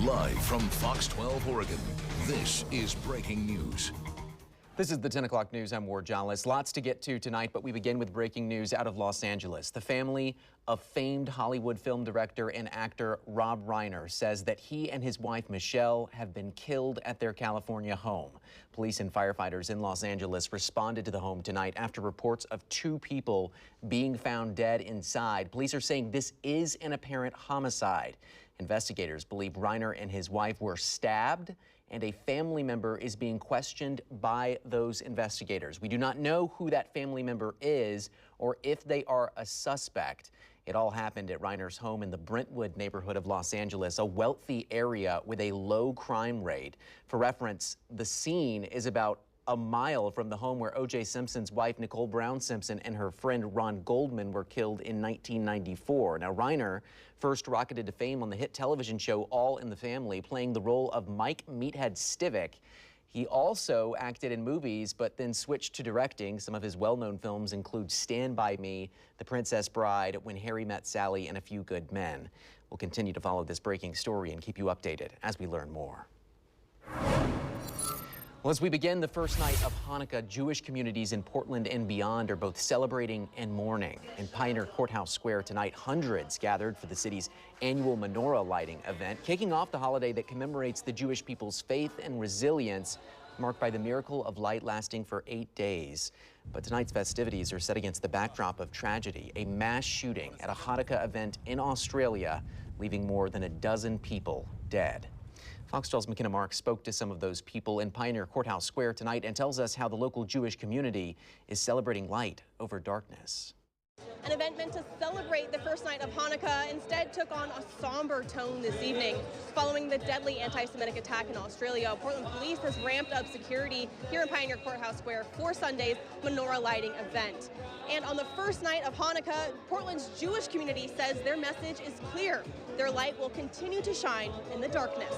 Live from Fox 12 Oregon, this is Breaking News. This is the 10 o'clock news. I'm Jolles. Lots to get to tonight, but we begin with breaking news out of Los Angeles. The family of famed Hollywood film director and actor Rob Reiner says that he and his wife Michelle have been killed at their California home. Police and firefighters in Los Angeles responded to the home tonight after reports of 2 people being found dead inside. Police are saying this is an apparent homicide. Investigators believe Reiner and his wife were stabbed, and a family member is being questioned by those investigators. We do not know who that family member is or if they are a suspect. It all happened at Reiner's home in the Brentwood neighborhood of Los Angeles, a wealthy area with a low crime rate. For reference, the scene is about a mile from the home where O.J. Simpson's wife, Nicole Brown Simpson, and her friend Ron Goldman were killed in 1994. Now, Reiner first rocketed to fame on the hit television show All in the Family, playing the role of Mike Meathead Stivic. He also acted in movies, but then switched to directing. Some of his well-known films include Stand By Me, The Princess Bride, When Harry Met Sally, and A Few Good Men. We'll continue to follow this breaking story and keep you updated as we learn more. Well, as we begin the first night of Hanukkah, Jewish communities in Portland and beyond are both celebrating and mourning. In Pioneer Courthouse Square tonight, hundreds gathered for the city's annual menorah lighting event, kicking off the holiday that commemorates the Jewish people's faith and resilience, marked by the miracle of light lasting for 8 days. But tonight's festivities are set against the backdrop of tragedy, a mass shooting at a Hanukkah event in Australia, leaving more than a dozen people dead. Fox 12's McKenna Marks spoke to some of those people in Pioneer Courthouse Square tonight and tells us how the local Jewish community is celebrating light over darkness. An event meant to celebrate the first night of Hanukkah instead took on a somber tone this evening. Following the deadly anti-Semitic attack in Australia, Portland police has ramped up security here in Pioneer Courthouse Square for Sunday's menorah lighting event. And on the first night of Hanukkah, Portland's Jewish community says their message is clear. Their light will continue to shine in the darkness.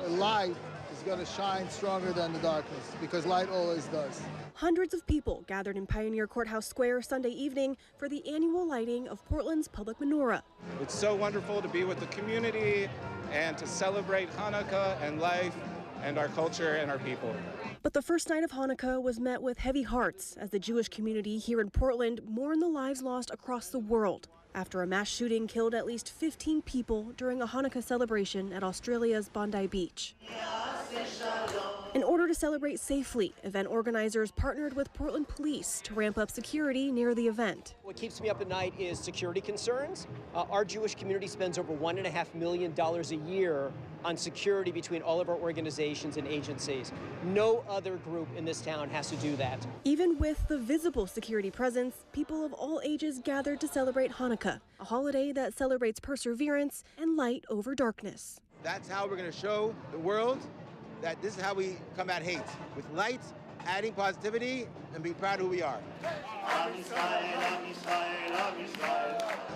The light is going to shine stronger than the darkness, because light always does. Hundreds of people gathered in Pioneer Courthouse Square Sunday evening for the annual lighting of Portland's public menorah. It's so wonderful to be with the community and to celebrate Hanukkah and life and our culture and our people. But the first night of Hanukkah was met with heavy hearts as the Jewish community here in Portland mourned the lives lost across the world after a mass shooting killed at least 15 people during a Hanukkah celebration at Australia's Bondi Beach. In order to celebrate safely, event organizers partnered with Portland police to ramp up security near the event. What keeps me up at night is security concerns. Our Jewish community spends over $1.5 million a year on security between all of our organizations and agencies. No other group in this town has to do that. Even with the visible security presence, people of all ages gathered to celebrate Hanukkah, a holiday that celebrates perseverance and light over darkness. That's how we're going to show the world that this is how we combat hate, with light, adding positivity, and being proud of who we are.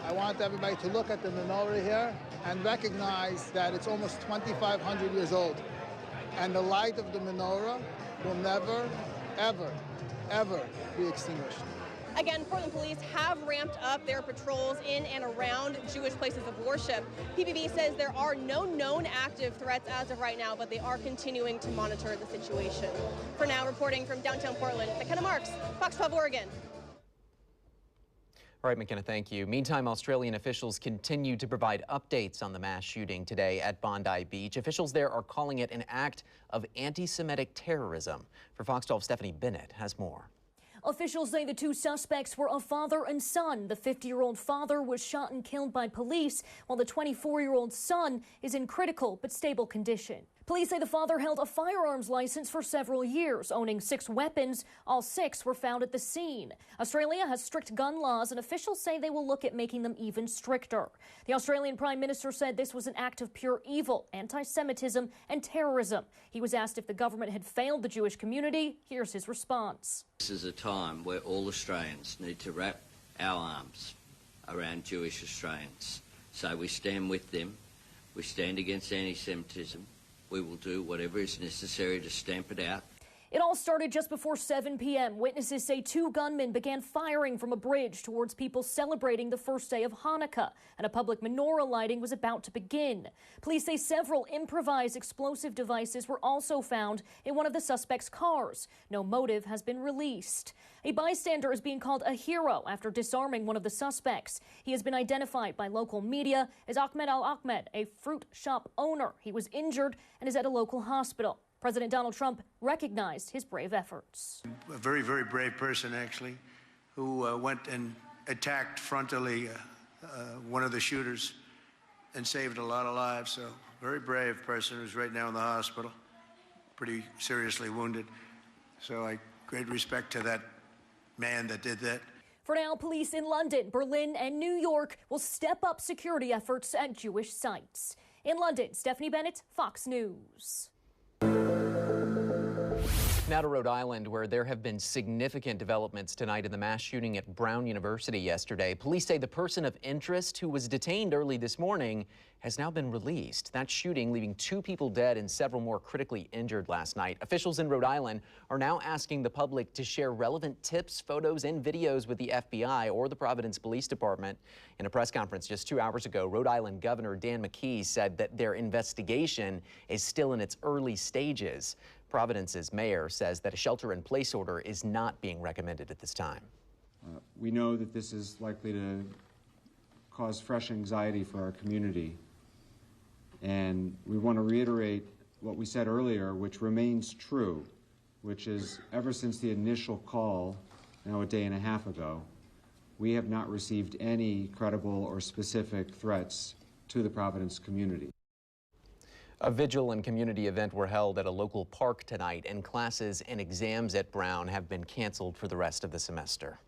I want everybody to look at the menorah here and recognize that it's almost 2,500 years old. And the light of the menorah will never, ever, ever be extinguished. Again, Portland police have ramped up their patrols in and around Jewish places of worship. PPB says there are no known active threats as of right now, but they are continuing to monitor the situation. For now, reporting from downtown Portland, McKenna Marks, Fox 12 Oregon. All right, McKenna, thank you. Meantime, Australian officials continue to provide updates on the mass shooting today at Bondi Beach. Officials there are calling it an act of anti-Semitic terrorism. For Fox 12, Stephanie Bennett has more. Officials say the 2 suspects were a father and son. The 50-year-old father was shot and killed by police, while the 24-year-old son is in critical but stable condition. Police say the father held a firearms license for several years, owning 6 weapons. All 6 were found at the scene. Australia has strict gun laws, and officials say they will look at making them even stricter. The Australian Prime Minister said this was an act of pure evil, anti-Semitism, and terrorism. He was asked if the government had failed the Jewish community. Here's his response. This is a time where all Australians need to wrap our arms around Jewish Australians. So we stand with them. We stand against anti-Semitism. We will do whatever is necessary to stamp it out. It all started just before 7 p.m. Witnesses say two gunmen began firing from a bridge towards people celebrating the first day of Hanukkah, and a public menorah lighting was about to begin. Police say several improvised explosive devices were also found in one of the suspects' cars. No motive has been released. A bystander is being called a hero after disarming one of the suspects. He has been identified by local media as Ahmed Al-Ahmed, a fruit shop owner. He was injured and is at a local hospital. President Donald Trump recognized his brave efforts. A very, very brave person, actually, who went and attacked frontally one of the shooters and saved a lot of lives. So, very brave person who's right now in the hospital, pretty seriously wounded. So, great respect to that man that did that. For now, police in London, Berlin, and New York will step up security efforts at Jewish sites. In London, Stephanie Bennett, Fox News. Now to Rhode Island, where there have been significant developments tonight in the mass shooting at Brown University yesterday. Police say the person of interest who was detained early this morning has now been released. That shooting leaving 2 people dead and several more critically injured last night. Officials in Rhode Island are now asking the public to share relevant tips, photos, and videos with the FBI or the Providence Police Department. In a press conference just 2 hours ago, Rhode Island Governor Dan McKee said that their investigation is still in its early stages. Providence's mayor says that a shelter-in-place order is not being recommended at this time. We know that this is likely to cause fresh anxiety for our community. And we want to reiterate what we said earlier, which remains true, which is ever since the initial call, now a day and a half ago, we have not received any credible or specific threats to the Providence community. A vigil and community event were held at a local park tonight, and classes and exams at Brown have been canceled for the rest of the semester.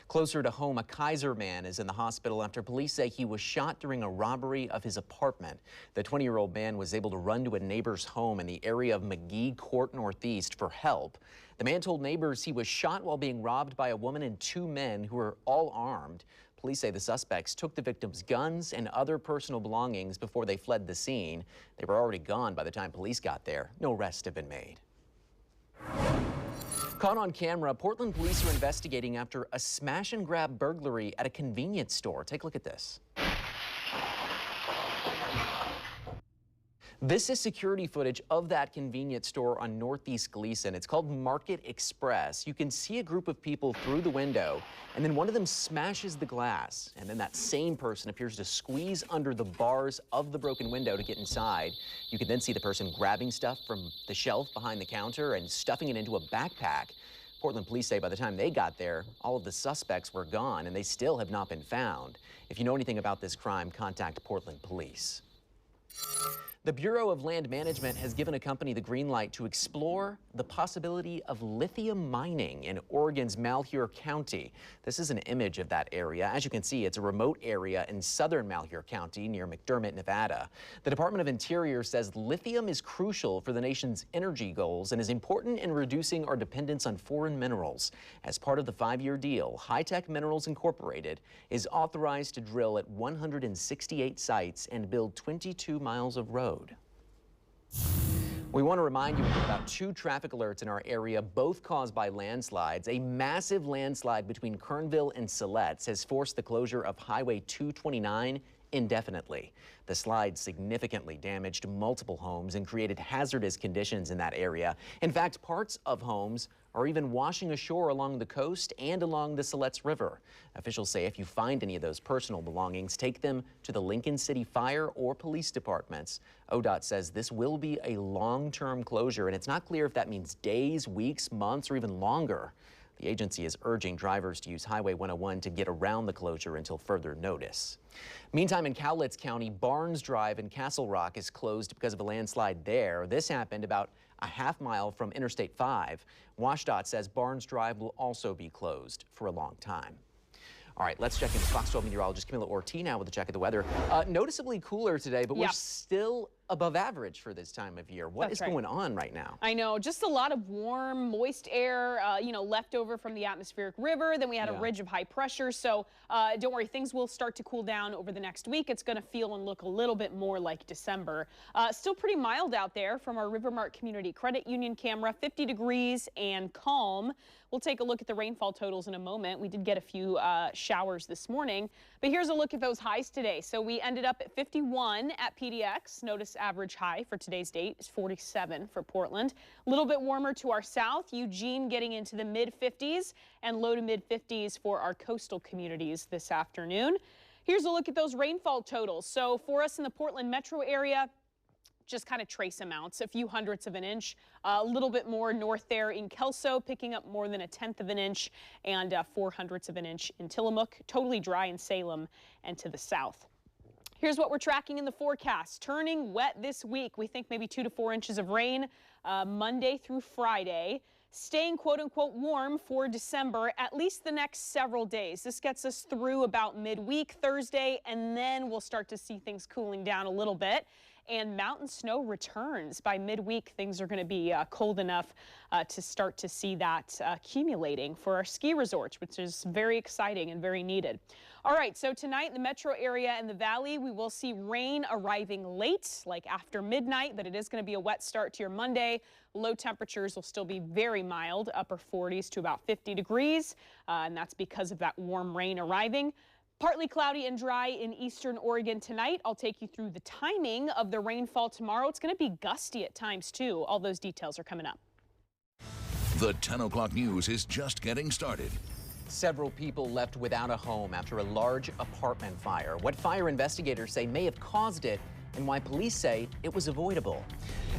Closer to home, a Kaiser man is in the hospital after police say he was shot during a robbery of his apartment. The 20-year-old man was able to run to a neighbor's home in the area of McGee Court Northeast for help. The man told neighbors he was shot while being robbed by a woman and 2 men who were all armed. Police say the suspects took the victim's guns and other personal belongings before they fled the scene. They were already gone by the time police got there. No arrests have been made. Caught on camera, Portland police are investigating after a smash-and-grab burglary at a convenience store. Take a look at this. This is security footage of that convenience store on Northeast Gleason. It's called Market Express. You can see a group of people through the window, and then one of them smashes the glass. And then that same person appears to squeeze under the bars of the broken window to get inside. You can then see the person grabbing stuff from the shelf behind the counter and stuffing it into a backpack. Portland police say by the time they got there, all of the suspects were gone, and they still have not been found. If you know anything about this crime, contact Portland police. The Bureau of Land Management has given a company the green light to explore the possibility of lithium mining in Oregon's Malheur County. This is an image of that area. As you can see, it's a remote area in southern Malheur County near McDermott, Nevada. The Department of Interior says lithium is crucial for the nation's energy goals and is important in reducing our dependence on foreign minerals. As part of the 5-year deal, High-Tech Minerals Incorporated is authorized to drill at 168 sites and build 22 miles of road. We want to remind you about 2 traffic alerts in our area, both caused by landslides. A massive landslide between Kernville and Siletz has forced the closure of Highway 229 indefinitely. The slide significantly damaged multiple homes and created hazardous conditions in that area. In fact, parts of homes are even washing ashore along the coast and along the Siletz River. Officials say if you find any of those personal belongings, take them to the Lincoln City Fire or police departments. ODOT says this will be a long-term closure, and it's not clear if that means days, weeks, months, or even longer. The agency is urging drivers to use Highway 101 to get around the closure until further notice. Meantime, in Cowlitz County, Barnes Drive in Castle Rock is closed because of a landslide there. This happened about a half mile from Interstate 5. WashDOT says Barnes Drive will also be closed for a long time. All right, let's check in with Fox 12 meteorologist Camila Orti now with a check of the weather. Noticeably cooler today, but we're still above average for this time of year. What is going on right now? I know, just a lot of warm, moist air, left over from the atmospheric river. Then we had a ridge of high pressure. So don't worry, things will start to cool down over the next week. It's going to feel and look a little bit more like December. Still pretty mild out there from our Rivermark Community Credit Union camera, 50 degrees and calm. We'll take a look at the rainfall totals in a moment. We did get a few showers this morning, but here's a look at those highs today. So we ended up at 51 at PDX. Notice average high for today's date is 47 for Portland. A little bit warmer to our south. Eugene getting into the mid 50s and low to mid 50s for our coastal communities this afternoon. Here's a look at those rainfall totals. So for us in the Portland metro area, just kind of trace amounts, a few hundredths of an inch, a little bit more north there in Kelso, picking up more than 1/10 of an inch, and 4/100 of an inch in Tillamook. Totally dry in Salem and to the south. Here's what we're tracking in the forecast. Turning wet this week. We think maybe 2 to 4 inches of rain Monday through Friday. Staying quote unquote warm for December, at least the next several days. This gets us through about midweek Thursday, and then we'll start to see things cooling down a little bit. And mountain snow returns. By midweek, things are going to be cold enough to start to see that accumulating for our ski resorts, which is very exciting and very needed. All right, so tonight in the metro area and the valley, we will see rain arriving late, like after midnight, but it is going to be a wet start to your Monday. Low temperatures will still be very mild, upper 40s to about 50 degrees, and that's because of that warm rain arriving. Partly cloudy and dry in eastern Oregon tonight. I'll take you through the timing of the rainfall tomorrow. It's going to be gusty at times, too. All those details are coming up. The 10 o'clock news is just getting started. Several people left without a home after a large apartment fire. What fire investigators say may have caused it and why police say it was avoidable.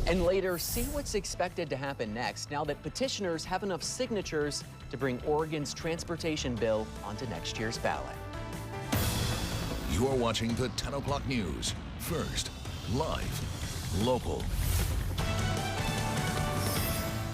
And later, see what's expected to happen next now that petitioners have enough signatures to bring Oregon's transportation bill onto next year's ballot. You're watching the 10 o'clock news. First, live, local,